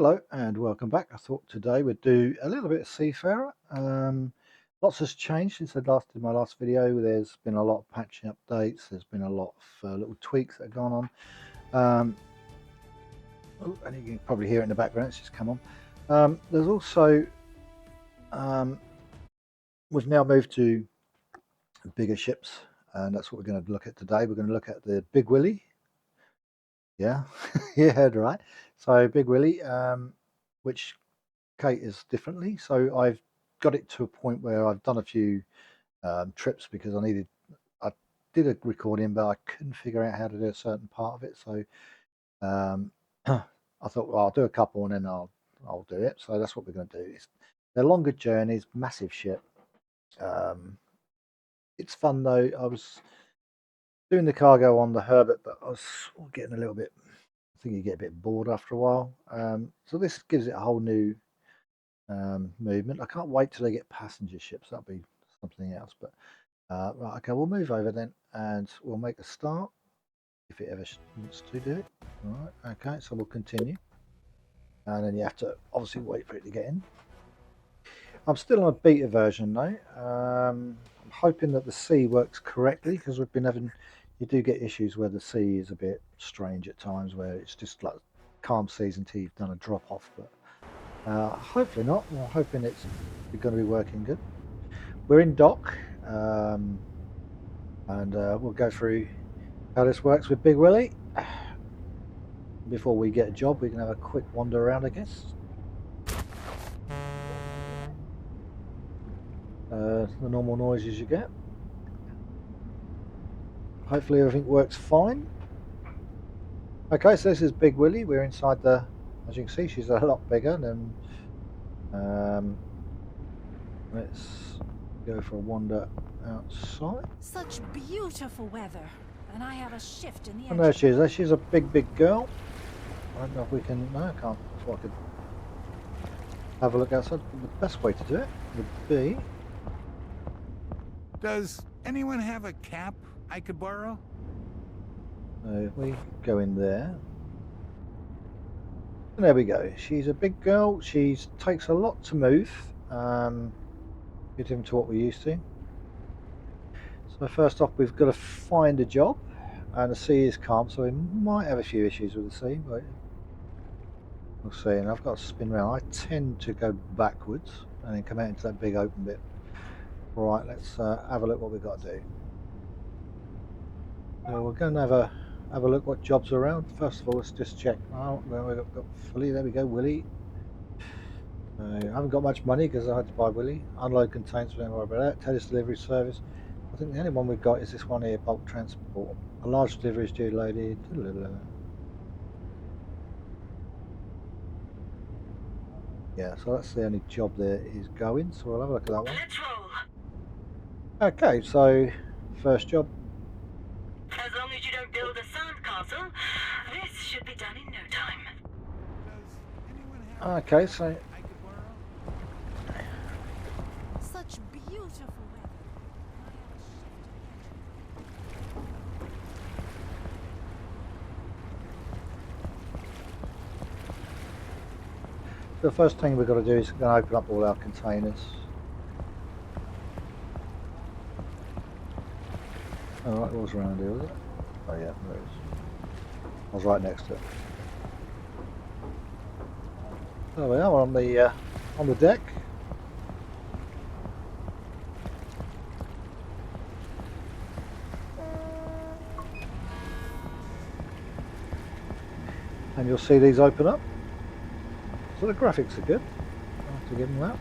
Hello and welcome back. I thought today we'd do a little bit of Seafarer. Lots has changed since I last did my last video. There's been a lot of patching updates. There's been a lot of little tweaks that have gone on. And you can probably hear it in the background. It's just come on. There's also we've now moved to bigger ships, and that's what we're going to look at today. We're going to look at the Big Willy. Yeah, you heard right. So Big Willy, which caters differently. So I've got it to a point where I've done a few trips because I did a recording, but I couldn't figure out how to do a certain part of it. So I thought, well, I'll do a couple and then I'll do it. So that's what we're going to do. They're longer journeys, massive ship. It's fun though. I was doing the cargo on the Herbert, but I was getting a little bit. I think you get a bit bored after a while. So this gives it a whole new movement. I can't wait till they get passenger ships. That'll be something else. But right, okay, we'll move over then, and we'll make a start if it ever wants to do it. All right, okay, so we'll continue, and then you have to obviously wait for it to get in. I'm still on a beta version though. I'm hoping that the sea works correctly because we've been having. You do get issues where the sea is a bit strange at times, where it's just like calm seas until you've done a drop off, but. Hopefully not. We're hoping it's going to be working good. We're in dock, and we'll go through how this works with Big Willy. Before we get a job, we can have a quick wander around, I guess. The normal noises you get. Hopefully everything works fine. Okay, so this is Big Willy. We're inside the. As you can see, she's a lot bigger than. Let's go for a wander outside. Such beautiful weather, and I have a shift in the engine. And there she is. She's a big girl. I don't know if we can. No, I can't. So I could have a look outside. The best way to do it would be. Does anyone have a cap I could borrow? If we go in there. And there we go. She's a big girl. She takes a lot to move. Different to what we're used to. So first off, we've got to find a job, and the sea is calm, so we might have a few issues with the sea, but we'll see. And I've got to spin around. I tend to go backwards and then come out into that big open bit. All right, let's have a look what we've got to do. So we're going to have a look what jobs are around. First of all, let's just check. Oh, well, we've got fully. There we go, Willy. I haven't got much money because I had to buy Willy. Unload containers, don't worry about that. Tellus delivery service. I think the only one we've got is this one here, bulk transport. A large delivery is due loaded. Yeah, so that's the only job there is going. So we'll have a look at that one. Let's roll. Okay, so first job. As long as you don't build a sandcastle, this should be done in no time. Does anyone have Okay, so I could borrow? Such beautiful weather. I have a shift in the engine. the first thing we've got to do is going to open up all our containers. Alright, what was around here, was it? Oh yeah, there it is. I was right next to it. There we are, we're on the deck. And you'll see these open up. So the graphics are good. I have to give them that.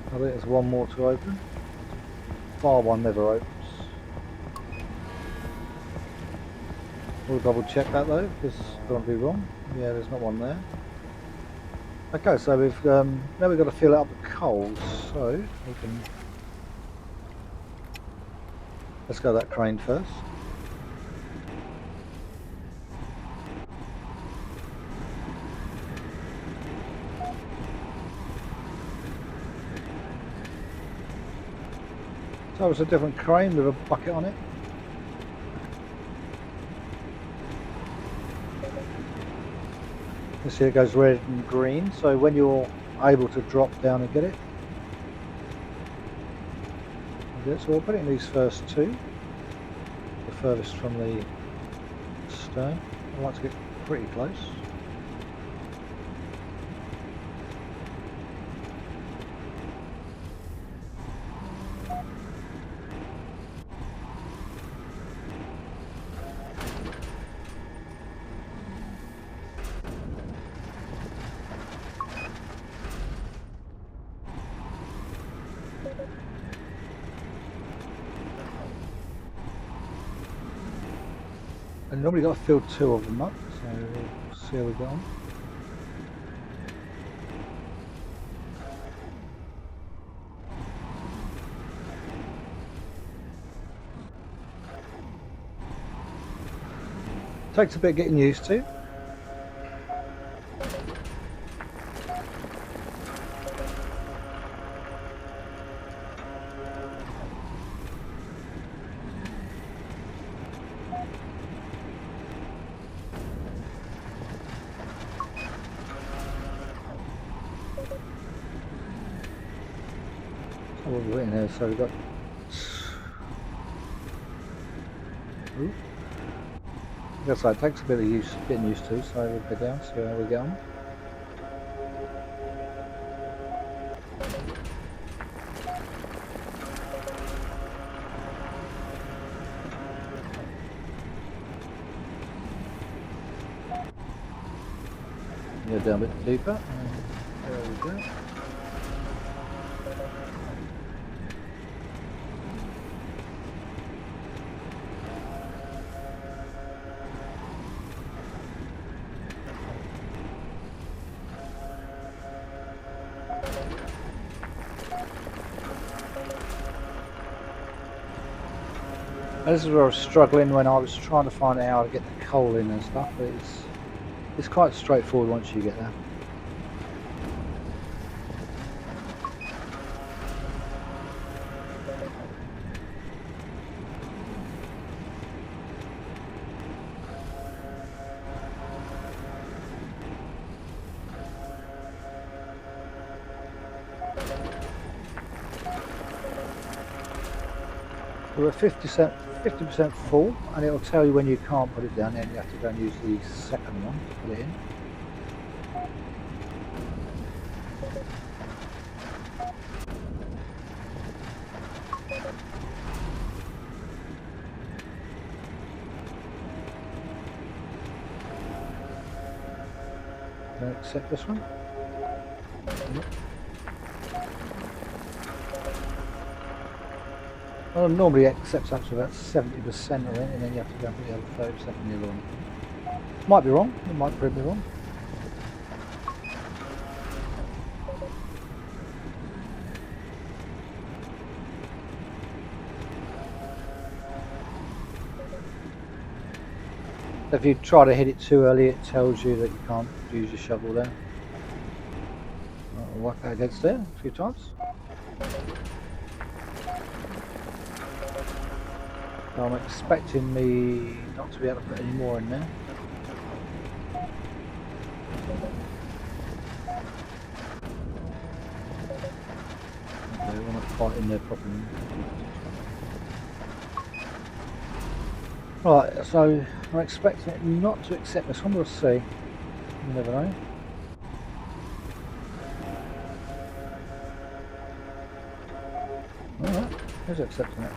I think there's one more to open. Far one never opens. We'll double check that though, because I don't want to be wrong. Yeah, there's not one there. Okay, so we've now we've got to fill it up with coals. So we can. Let's go that crane first. So it's a different crane with a bucket on it. You see it goes red and green, so when you're able to drop down and get it. Okay, so we'll put it in these first two, the furthest from the stern. I like to get pretty close. And normally got to fill two of them up, so we'll see how we get on. Takes a bit getting used to. So what we're in there, so we've got. Ooh. That's right, it takes a bit of getting used to, so we'll go down, see how we get on. Go down a bit deeper, and there we go. And this is where I was struggling when I was trying to find out how to get the coal in and stuff, but it's quite straightforward once you get there. We're at 50% full, and it'll tell you when you can't put it down, and you have to go and use the second one to put it in. Don't accept this one. Nope. Well, normally it accepts up to about 70% of it, and then you have to go and put the other 30% in the other one. Might be wrong, it might prove me wrong. If you try to hit it too early, it tells you that you can't use your shovel there. I'll whack that against there a few times. I'm expecting me not to be able to put any more in there. Okay, we want to fight in there properly. Right, so I'm expecting it not to accept this one, we'll see. You never know. Alright, who's accepting it?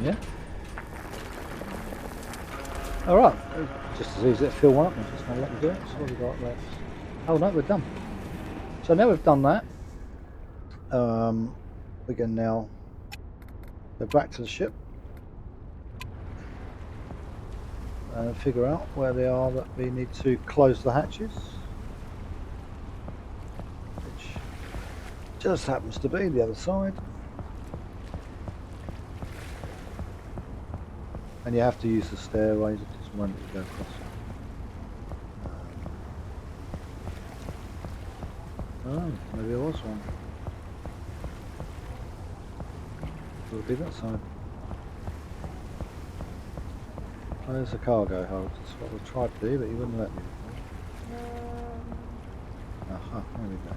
Yeah. Alright, just as easy to fill one up, I'm just going to let me do it. So what have we got left? Oh no, we're done. So now we've done that, we can now Go back to the ship and figure out where they are that we need to close the hatches, which just happens to be the other side. And you have to use the stairways, it just won't let you go across it. Oh, maybe there was one. It'll be that side. Oh, there's a cargo hold. That's what we tried to do, but he wouldn't let me. Aha, there we go.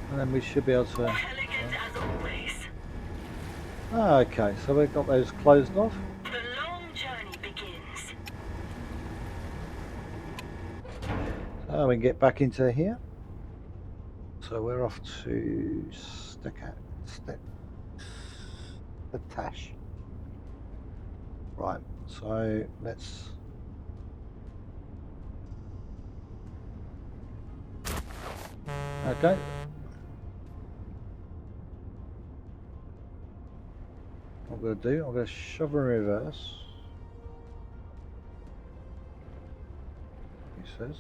And then we should be able to... Elegant as always. Okay, so we've got those closed off. The long journey begins. So we can get back into here. So we're off to Tash. Right, so let's... Okay. What I'm going to do, I'm going to shove in reverse. He says.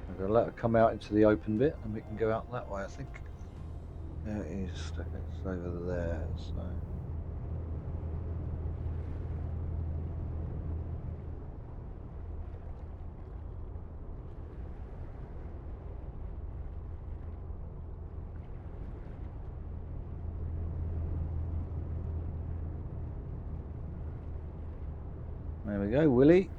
I'm going to let her come out into the open bit and we can go out that way, I think. There it is, it's over there, so... There we go, Willy.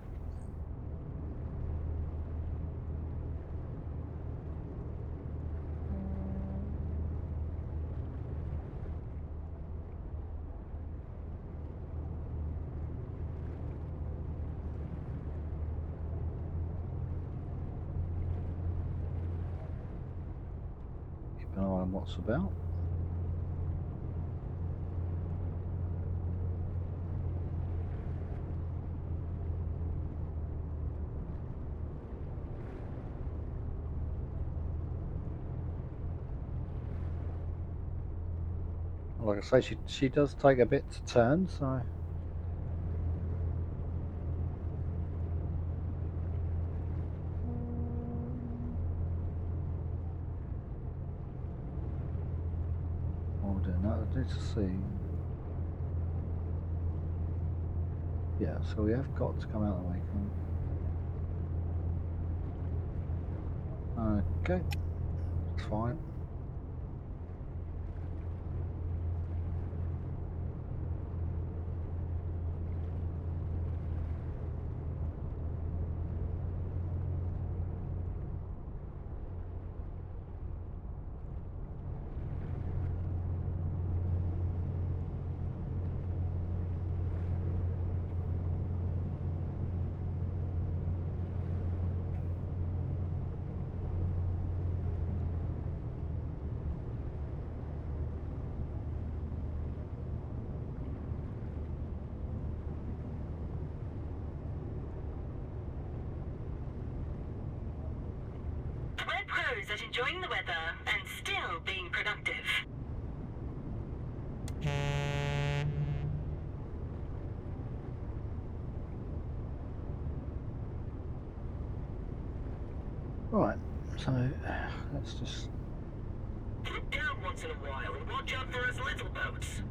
Keep an eye on what's about. Like I say, she does take a bit to turn, so... Oh, dear, no, I need to see. Yeah, so we have got to come out of the way, can't we? Okay, it's fine. We're pros at enjoying the weather and still being productive. Right, so let's just... Put down once in a while and watch out for us little boats.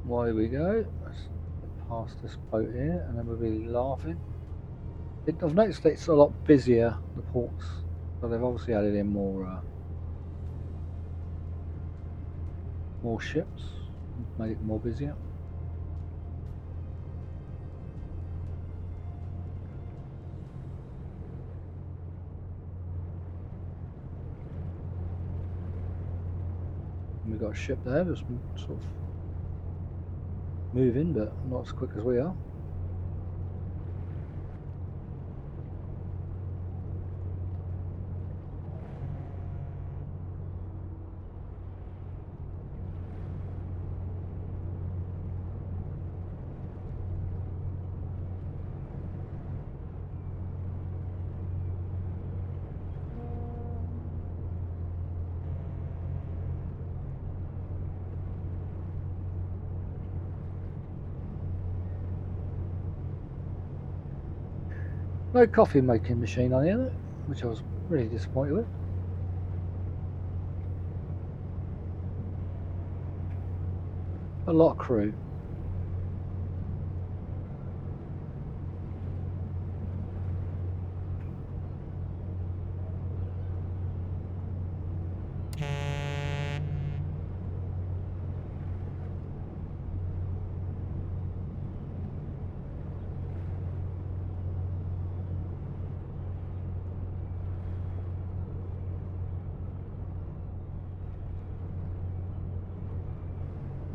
Away we go. Let's get past this boat here, and then we'll be laughing. I've noticed that it's a lot busier, the ports, so they've obviously added in more ships, made it more busier. And we've got a ship there, just sort of moving, but not as quick as we are. No coffee making machine on here, which I was really disappointed with. A lot of crew.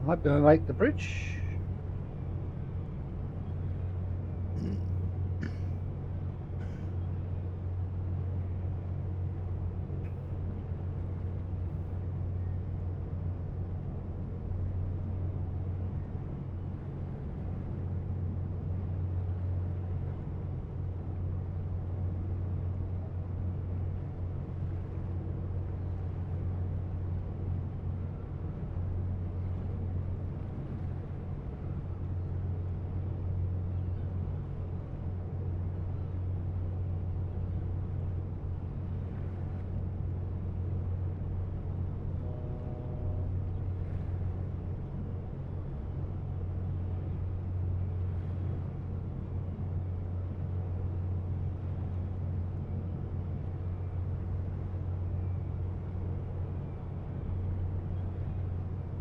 Might be able to make the bridge.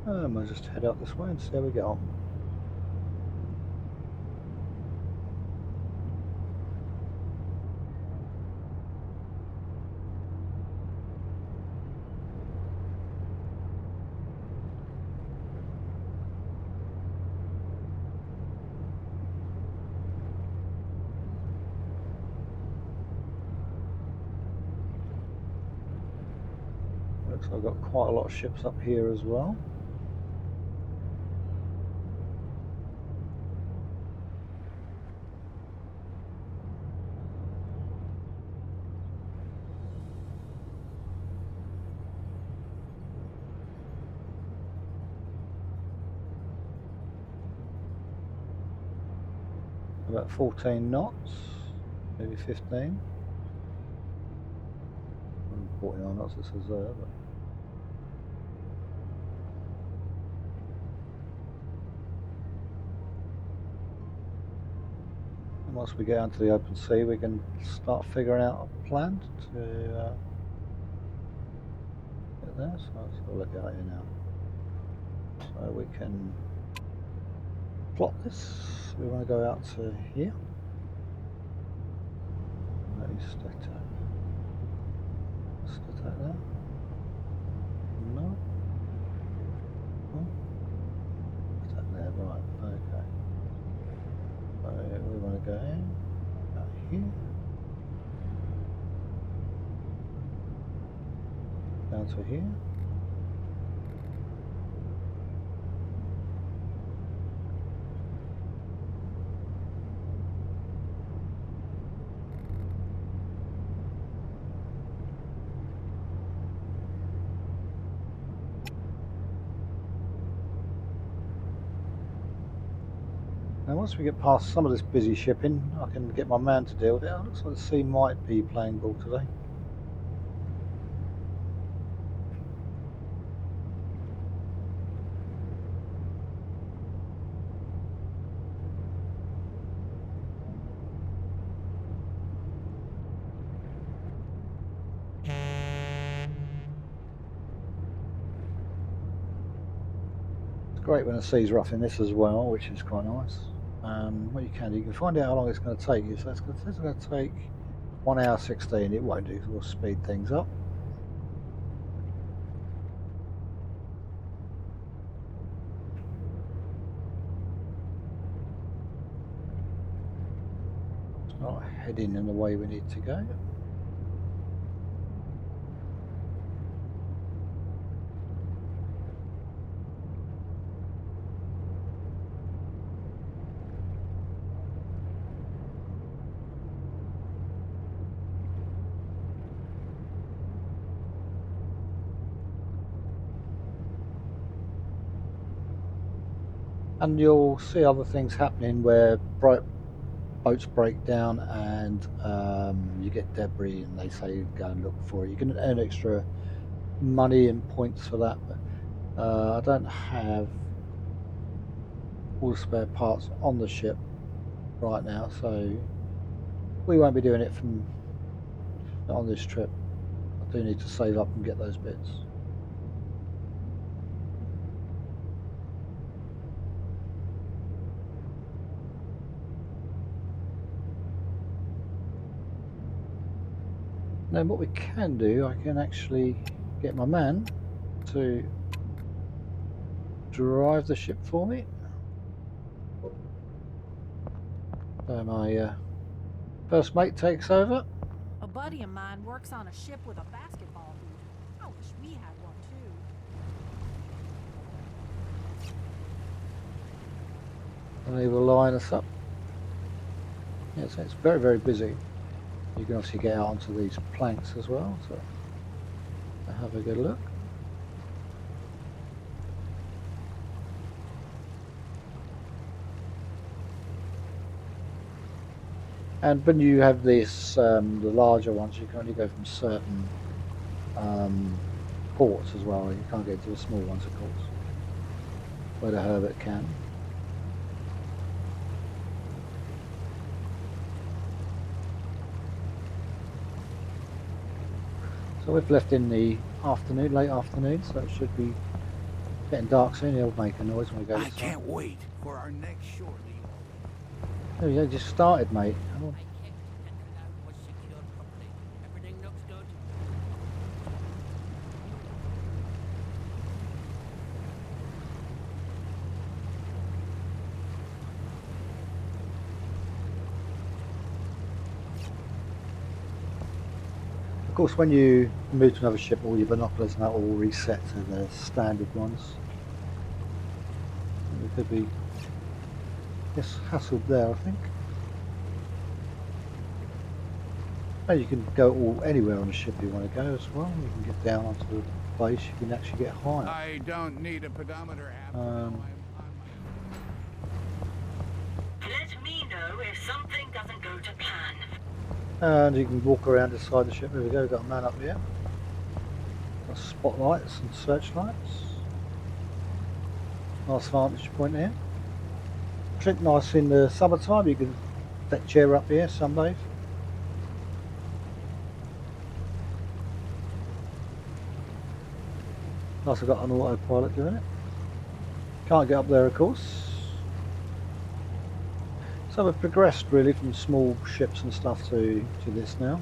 I'll just head out this way and see how we get on. Looks like I've got quite a lot of ships up here as well. About 14 knots, maybe 15. 49 knots it says there, but once we get out to the open sea, we can start figuring out a plan to get there. So let's have a look out here now. So we can plot this. We want to go out to here. Static there. No. Static there, right, okay. So we want to go in, out here. Down to here. Now once we get past some of this busy shipping, I can get my man to deal with it. It looks like the sea might be playing ball today. great when the sea's rough in this as well, which is quite nice. What you can do, you can find out how long it's going to take you. So it's going to take 1 hour 16. It won't do, so we'll speed things up. It's not heading in the way we need to go. And you'll see other things happening where boats break down and you get debris and they say go and look for it. You can earn extra money and points for that, but I don't have all the spare parts on the ship right now, so we won't be doing it from on this trip. I do need to save up and get those bits. Now what we can do, I can actually get my man to drive the ship for me. So my first mate takes over. A buddy of mine works on a ship with a basketball hoop. I wish we had one too. And they will line us up. Yeah, so it's very, very busy. You can obviously get out onto these planks as well, so have a good look. And when you have this, the larger ones, you can only go from certain ports as well. You can't get to the small ones, of course, where the Herbert can. So we've left in the afternoon, late afternoon, so it should be getting dark soon. It'll make a noise when we go I inside. can't wait for our next shore leave. Oh, yeah, just started, mate. Oh. I checked and the alarm was secured properly. Everything looks good. Of course, when you move to another ship, all your binoculars and that all reset to the standard ones. We could be hassled there, I think. And you can go anywhere on the ship you want to go as well. You can get down onto the base. You can actually get higher. I don't need a pedometer app. Um, I'm on my Let me know if something doesn't go to plan. And you can walk around inside the ship. There we go, we've got a man up here. Got spotlights and searchlights. Nice vantage point here. Nice in the summertime, you can deck chair up here, sunbathe. Nice, I've got an autopilot doing it. Can't get up there, of course. So we've progressed really from small ships and stuff to this now.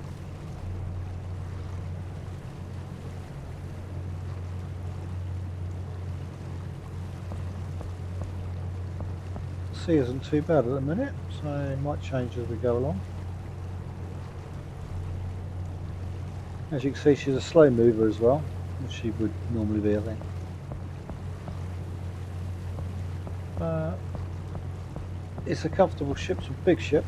Sea isn't too bad at the minute, so it might change as we go along. As you can see, she's a slow mover as well, which she would normally be, I think. It's a comfortable ship, it's a big ship.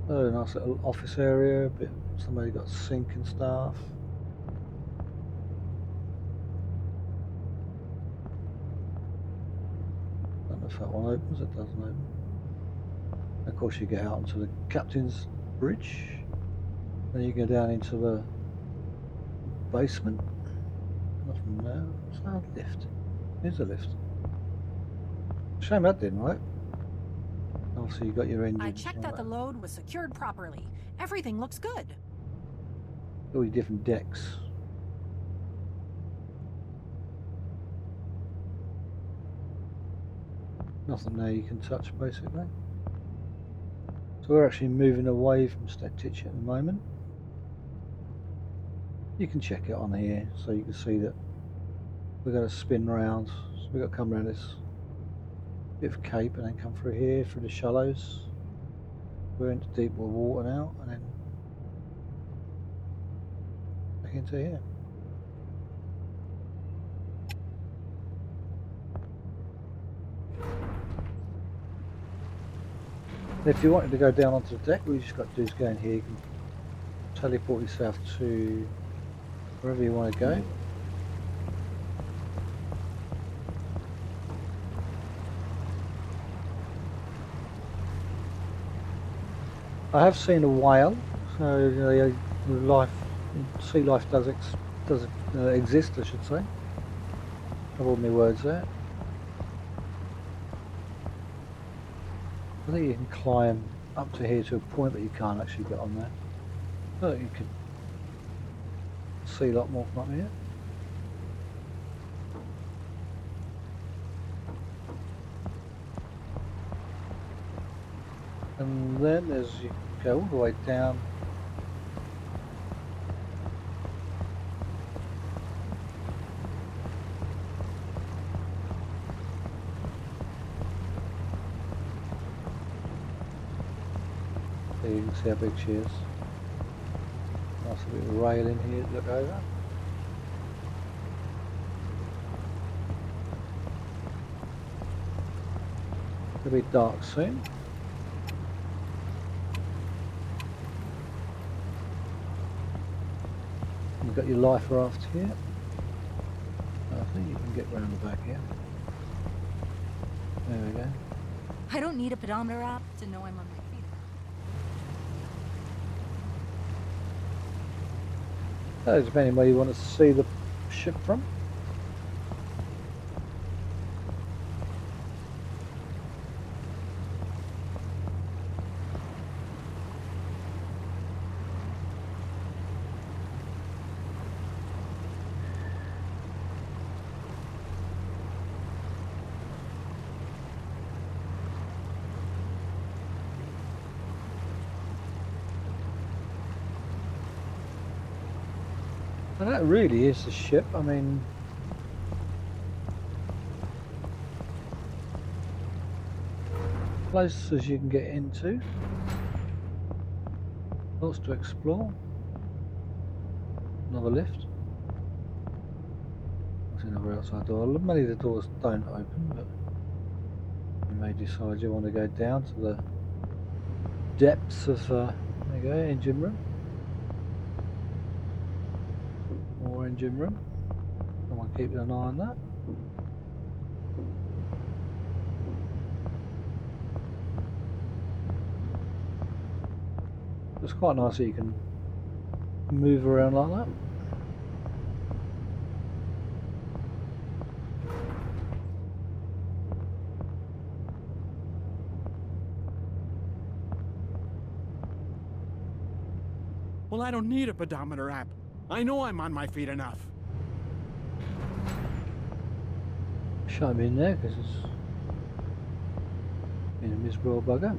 Oh, nice little office area, somebody got a sink and stuff. Don't know if that one opens, it doesn't open. Of course, you get out onto the captain's bridge, then you go down into the basement. Nothing there. It's a lift. Here's a lift. Shame that didn't work. Obviously, you got your engines. I checked that the load was secured properly. Everything looks good. All your different decks. Nothing there you can touch, basically. So we're actually moving away from Steptich at the moment. You can check it on here, so you can see that we're going to spin round. So we've got to come around this bit of cape and then come through here, through the shallows. We're into deeper water now, and then back into here. If you wanted to go down onto the deck, all you just got to do is go in here. You can teleport yourself to wherever you want to go. I have seen a whale, so sea life does exist, I should say. Have all my words there. I think you can climb up to here to a point, but you can't actually get on there. But you can see a lot more from up here. And then as you go all the way down, there you can see how big she is. Nice bit of rail in here to look over. It'll be dark soon. You've got your life raft here. I think you can get round the back here. There we go. I don't need a pedometer app to know I'm on my feet. That is depending where you want to see the ship from. And that really is the ship. I mean, close as you can get into. Lots to explore. Another lift. There's another outside door. Many of the doors don't open, but you may decide you want to go down to the depths of, there you go, engine room. More engine room. Someone keeping an eye on that. It's quite nice that you can move around like that. Well, I don't need a pedometer app. I know I'm on my feet enough. Shut me in there because it's been a miserable bugger.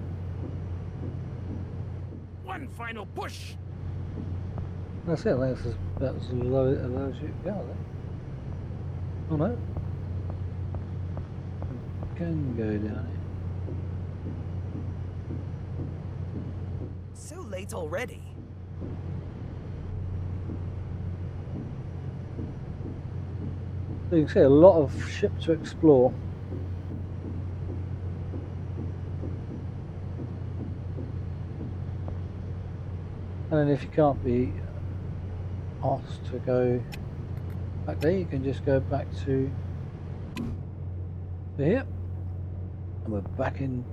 One final push. That's it. I think that's about as low as you can go. I think. Oh no. Can go down here. So late already. So you can see a lot of ship to explore. And then if you can't be asked to go back there, you can just go back to here. And we're back on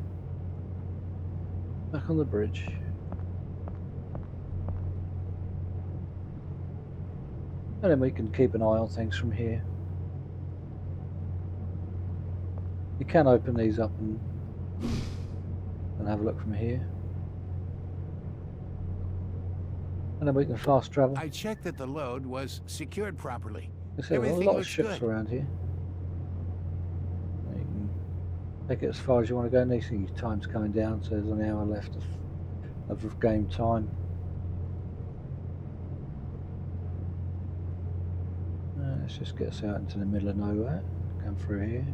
the bridge. And then we can keep an eye on things from here. You can open these up and have a look from here. And then we can fast travel. I checked that the load was secured properly. There's a Everything lot of looks ships good. around here. You can take it as far as you want to go. And these things, time's coming down, so there's an hour left of game time. Let's just get us out into the middle of nowhere. Come through here.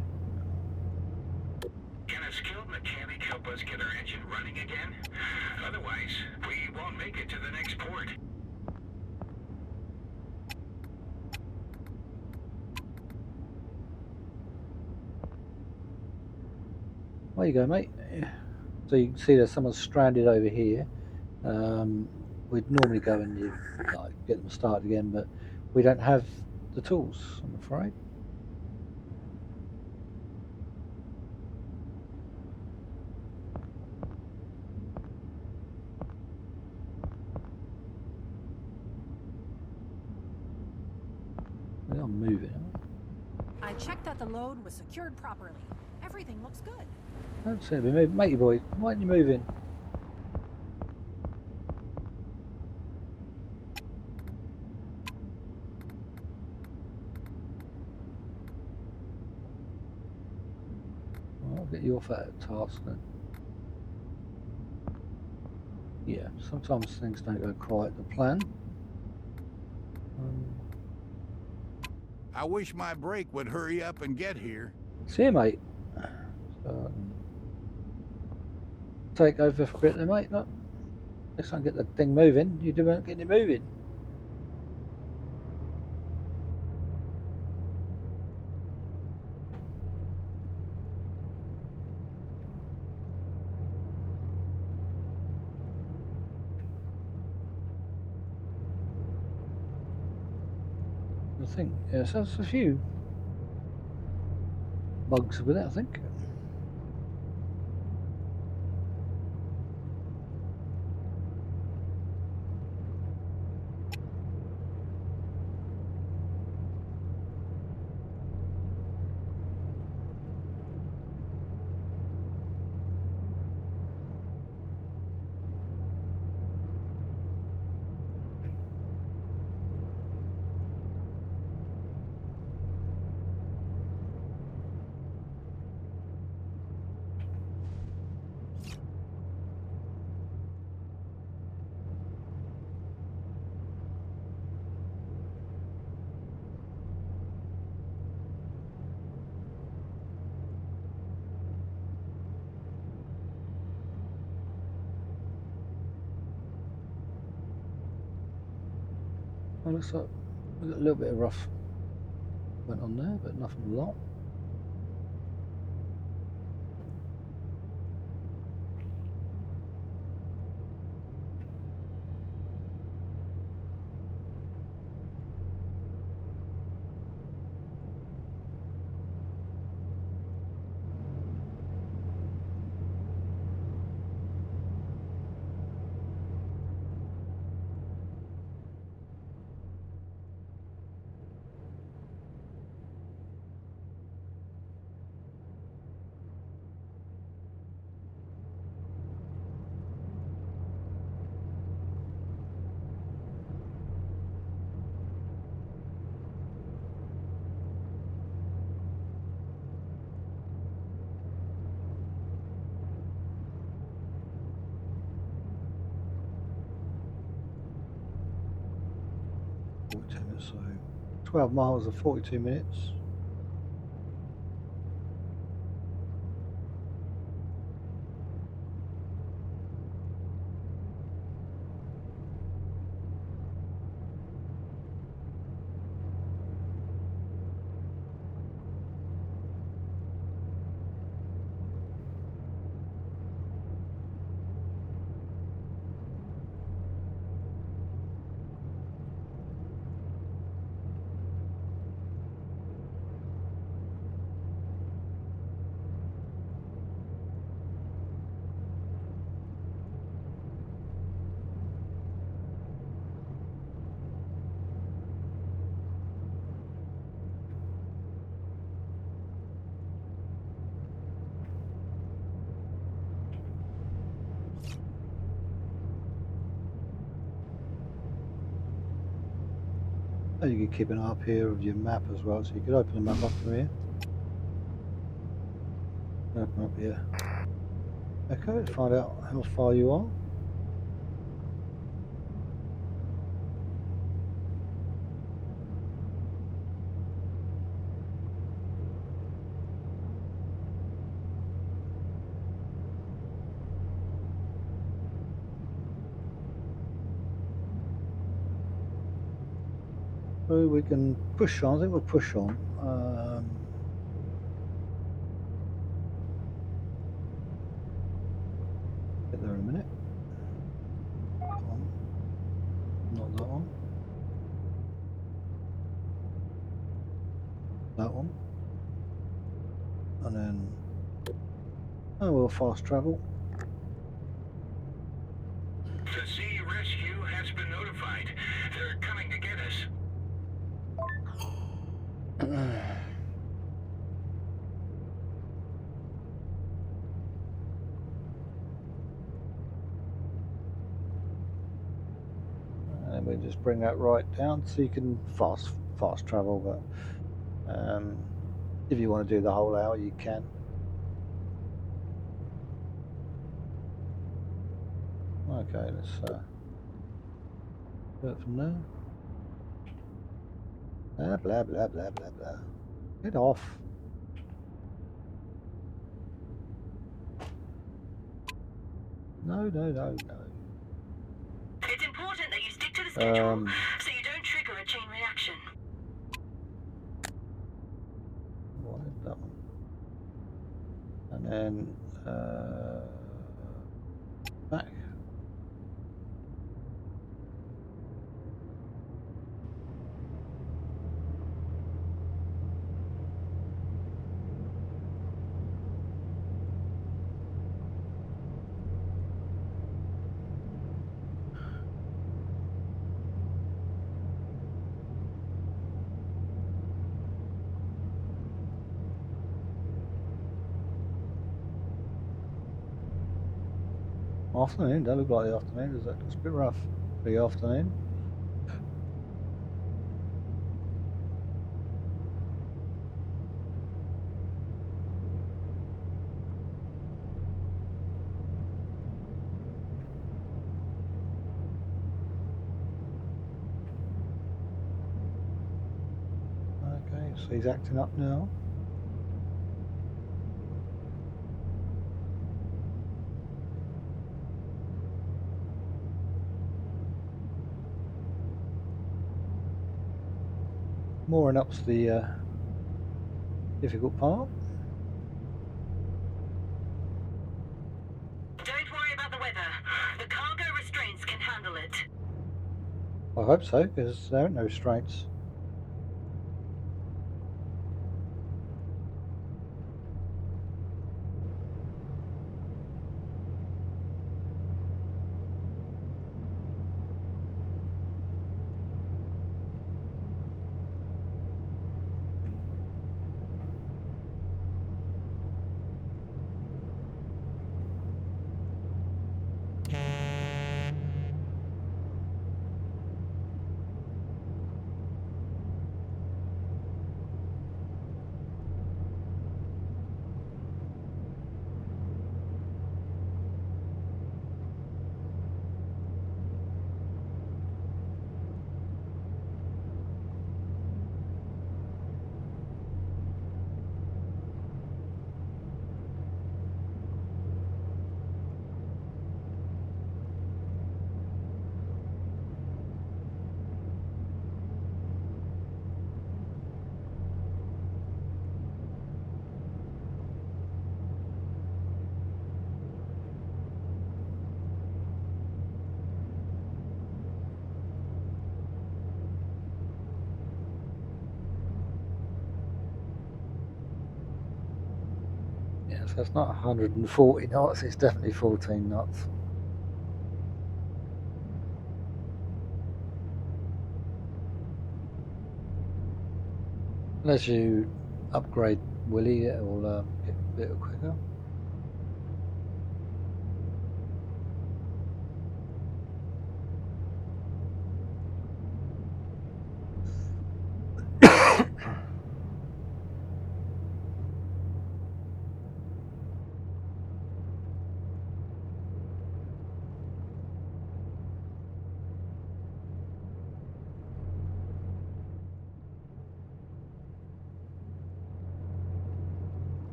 Can a skilled mechanic help us get our engine running again? Otherwise, we won't make it to the next port. There you go, mate. So you can see there's someone stranded over here. We'd normally go and get them started again, but we don't have the tools, I'm afraid. We are moving. I checked that the load was secured properly. Everything looks good. Don't say we move, matey boy. Why aren't you moving? I'll get you off that task then. Yeah, sometimes things don't go quite to plan. I wish my brake would hurry up and get here. See you, mate. So, take over for a bit there, mate. Look, let's not get the thing moving. You don't get it moving. I think, yes, there's a few bugs with it, I think. Well, looks like we've got a little bit of rough went on there, but nothing a lot. So 12 miles of 42 minutes. And you can keep an eye up here of your map as well, so you could open the map up from here. Open up here. Okay, to find out how far you are. So we can push on. I think we'll push on. Get there in a minute. That one. Not that one. That one. And then we'll fast travel. The sea rescue has been notified. They're coming to get us. And we just bring that right down so you can fast travel, but if you want to do the whole hour you can. Okay, let's do it from there. Blah blah blah blah blah blah. Get off. No. It's important that you stick to the schedule so you don't trigger a chain reaction. What is that one? And then back. Afternoon, don't look like the afternoon, does it? Looks a bit rough for the afternoon. Okay, so he's acting up now. Mooring up's the difficult part. Don't worry about the weather. The cargo restraints can handle it. I hope so, because there aren't no restraints. Yeah, so it's not 140 knots, it's definitely 14 knots. Unless you upgrade Willy, it will get a bit quicker.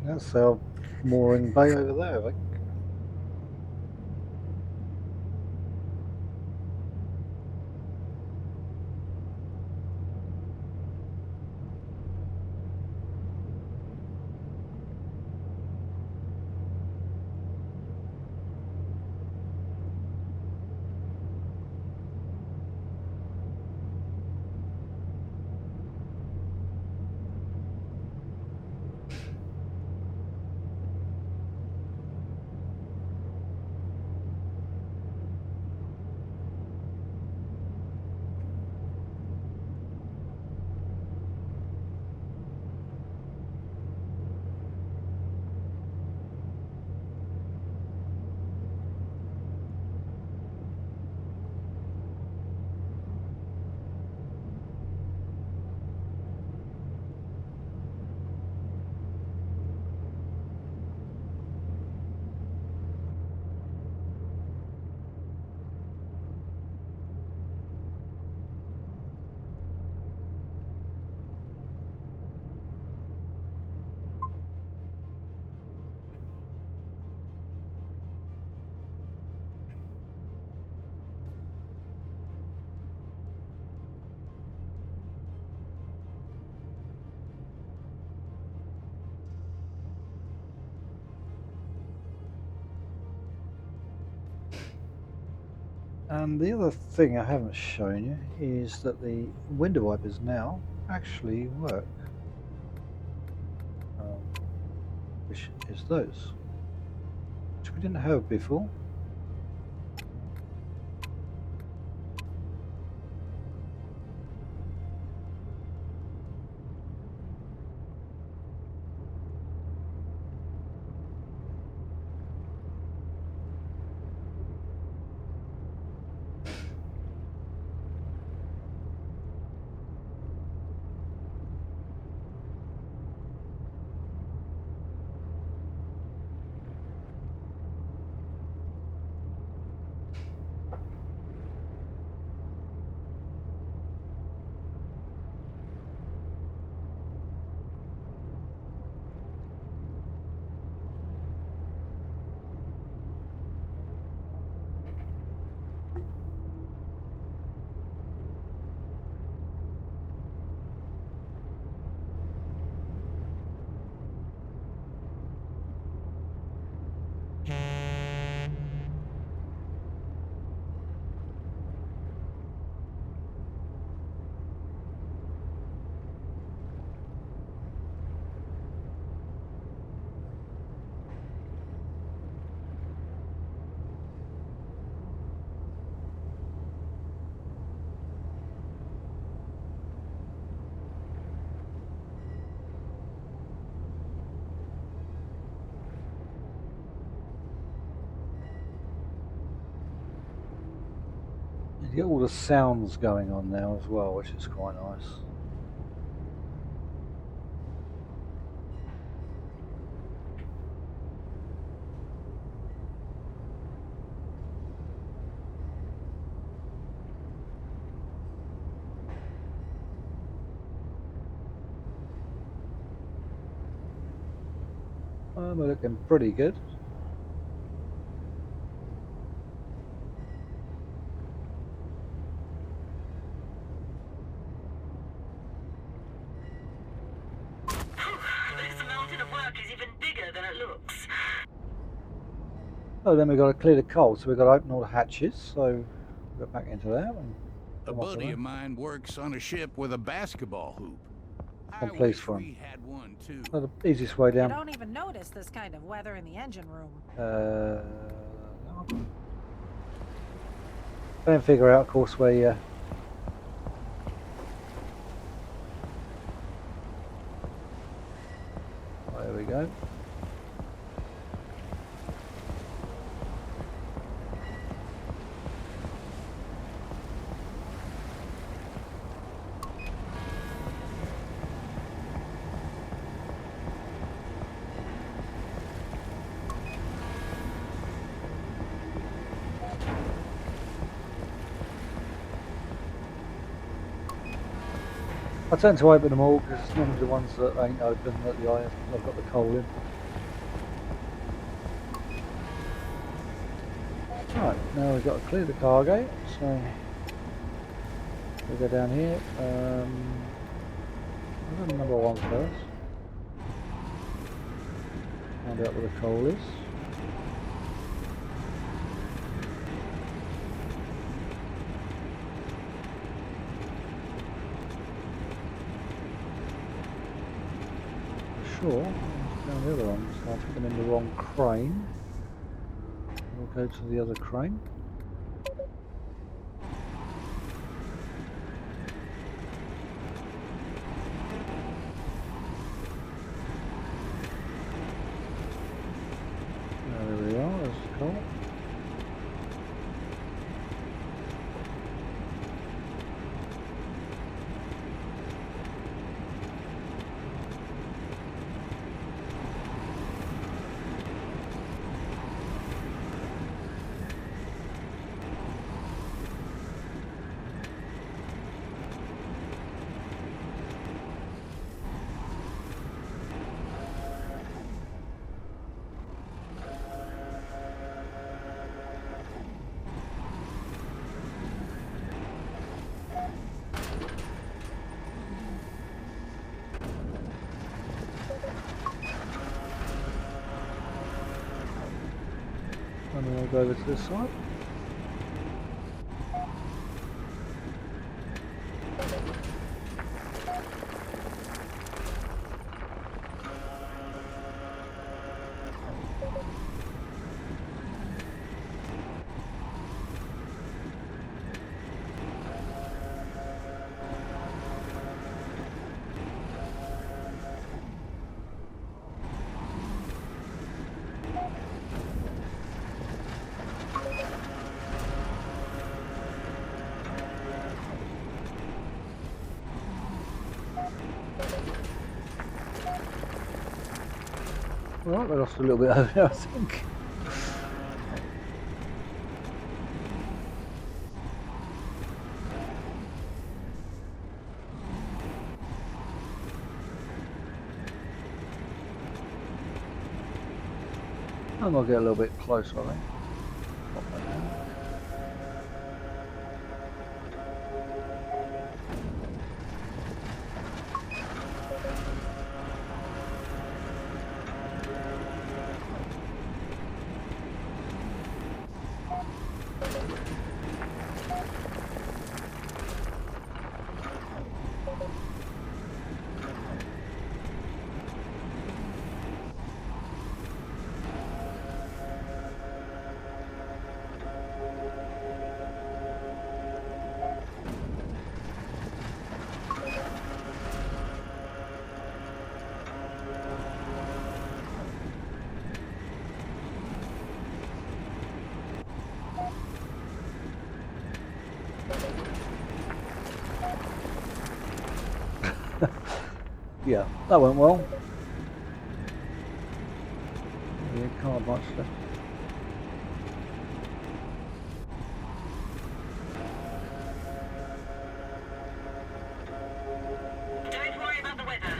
That's our mooring bay over there, I think. And the other thing I haven't shown you is that the window wipers now actually work, which is those, which we didn't have before. You get all the sounds going on now as well, which is quite nice. We're looking pretty good. This mountain of work is even bigger than it looks. Oh, then we've got to clear the coal, so we've got to open all the hatches, so we'll go back into that and A come off buddy there. of mine works on a ship with a basketball hoop. I And place wish for him. we had one too. Oh, the easiest way You down. don't even notice this kind of weather in the engine room. Try and figure out, of course, where you. There we go. I tend to open them all because it's normally the ones that ain't open that I've got the coal in. Right, now we've got to clear the cargo, so we'll go down here. I'll go number 1 first. Find out where the coal is. Sure, down the other one, so I think I'm in the wrong crane. We'll go to the other crane. There we are, there's the coal. And then I'll go over to this side. Right, we lost a little bit over there, I think. And I'll get a little bit closer, I think. Pop that down. Yeah, that went well. Yeah, can't have much left. Don't worry about the weather.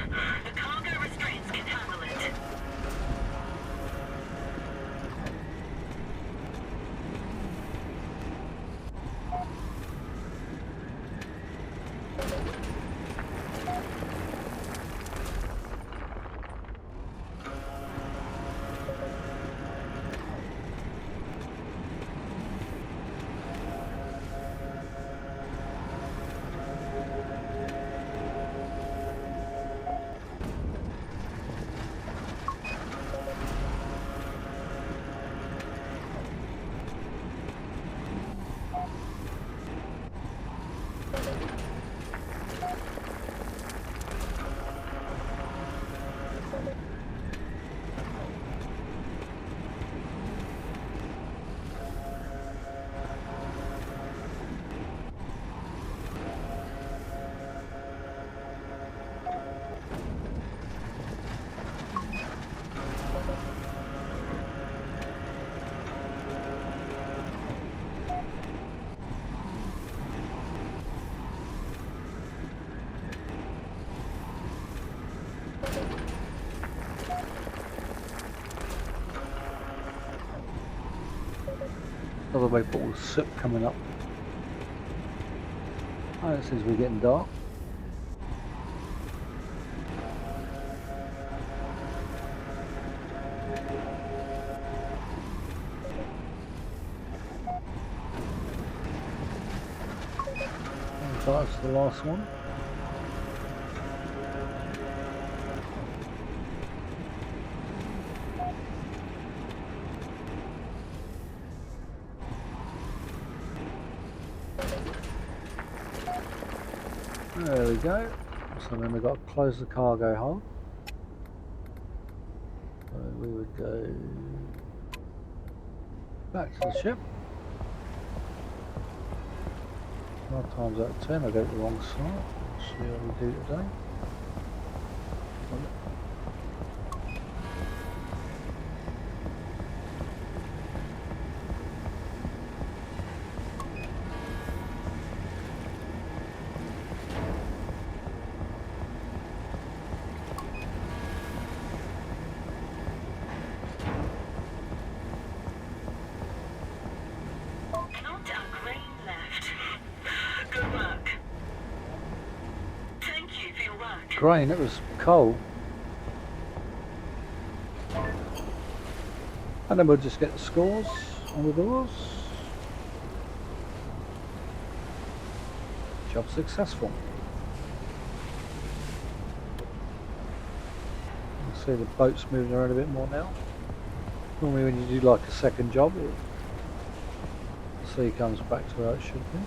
The cargo restraints can handle it. Other way, but all the soot coming up. Oh, it seems we're getting dark. So that's the last one. There we go. So then we've got to close the cargo hold. So we would go back to the ship. 9 times out of 10 I go to the wrong side. Let's see how we do today. Not a grain left. Good work. Thank you for your work. Grain, it was coal. And then we'll just get the scores on the doors. Job successful. You can see the boat's moving around a bit more now. Normally when you do like a second job, the sea comes back to where it should be.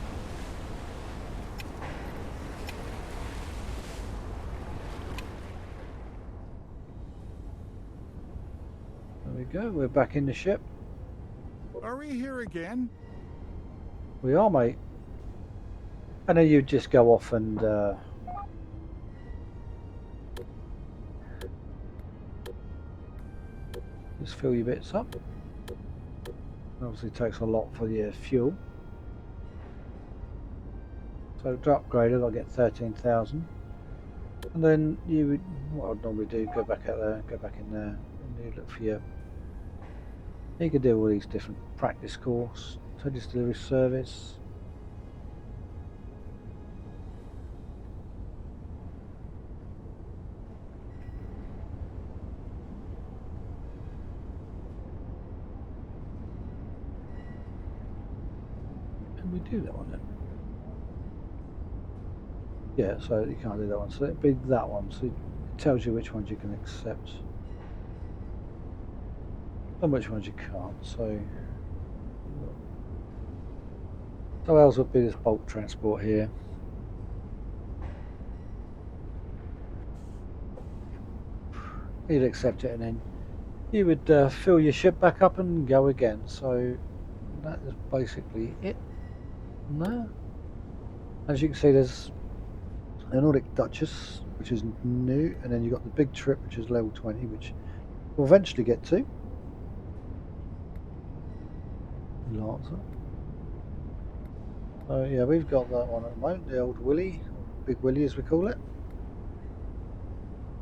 There we go, we're back in the ship. Are we here again? We are, mate. And then you just go off and just fill your bits up. Obviously takes a lot for your fuel. So to upgrade it, I'll get 13,000. And then you would, what I'd normally do, go back out there, go back in there, and you look for your. You can do all these different practice course, service delivery service. Can we do that one then? Yeah, so you can't do that one. So it'd be that one. So it tells you which ones you can accept and which ones you can't. So ours would be this bulk transport here. You'd accept it and then you would fill your ship back up and go again. So that is basically it. No. As you can see, there's an Nordic Duchess, which is new, and then you've got the big trip, which is level 20, which we'll eventually get to. Lancer. So yeah, we've got that one at the moment, the old Willy, Big Willy as we call it.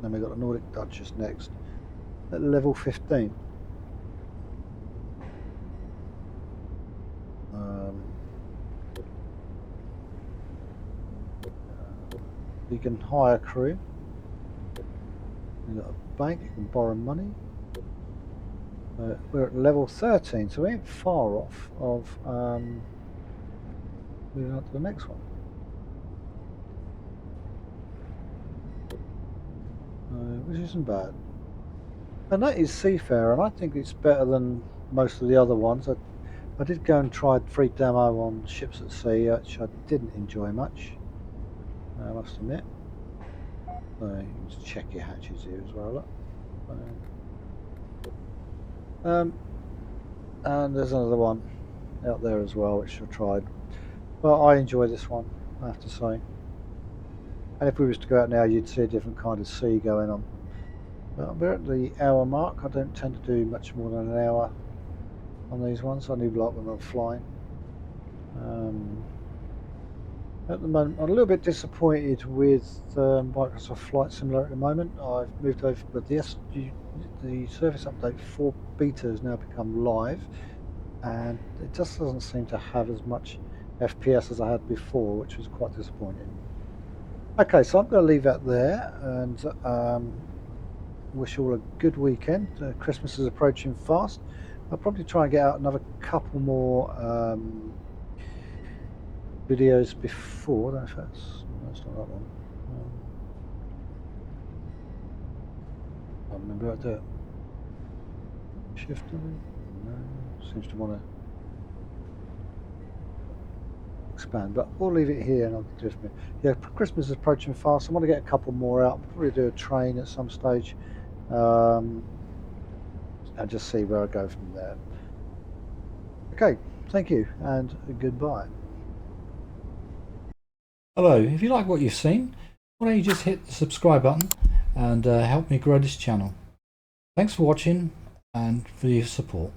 Then we've got the Nordic Duchess next, at level 15. You can hire crew. You've got a bank, you can borrow money. We're at level 13, so we ain't far off of moving on to the next one. Which isn't bad. And that is Seafarer, and I think it's better than most of the other ones. I did go and try free demo on ships at sea, which I didn't enjoy much, I must admit. You can just check your hatches here as well. Look. And there's another one out there as well, which I tried. Well, I enjoy this one, I have to say. And if we was to go out now, you'd see a different kind of sea going on. But we're at the hour mark. I don't tend to do much more than an hour on these ones. I do like when I'm flying. At the moment, I'm a little bit disappointed with Microsoft Flight Simulator at the moment. I've moved over, but the Service Update 4 beta has now become live, and it just doesn't seem to have as much FPS as I had before, which was quite disappointing. Okay, so I'm going to leave that there and wish you all a good weekend. Christmas is approaching fast. I'll probably try and get out another couple more videos before. I don't know if that's not that one. I remember how to do it. Shift. No, seems to want to expand, but we'll leave it here and I'll just yeah. Christmas is approaching fast. I want to get a couple more out. Probably do a train at some stage, and just see where I go from there. Okay, thank you and goodbye. Hello, if you like what you've seen, why don't you just hit the subscribe button and help me grow this channel. Thanks for watching and for your support.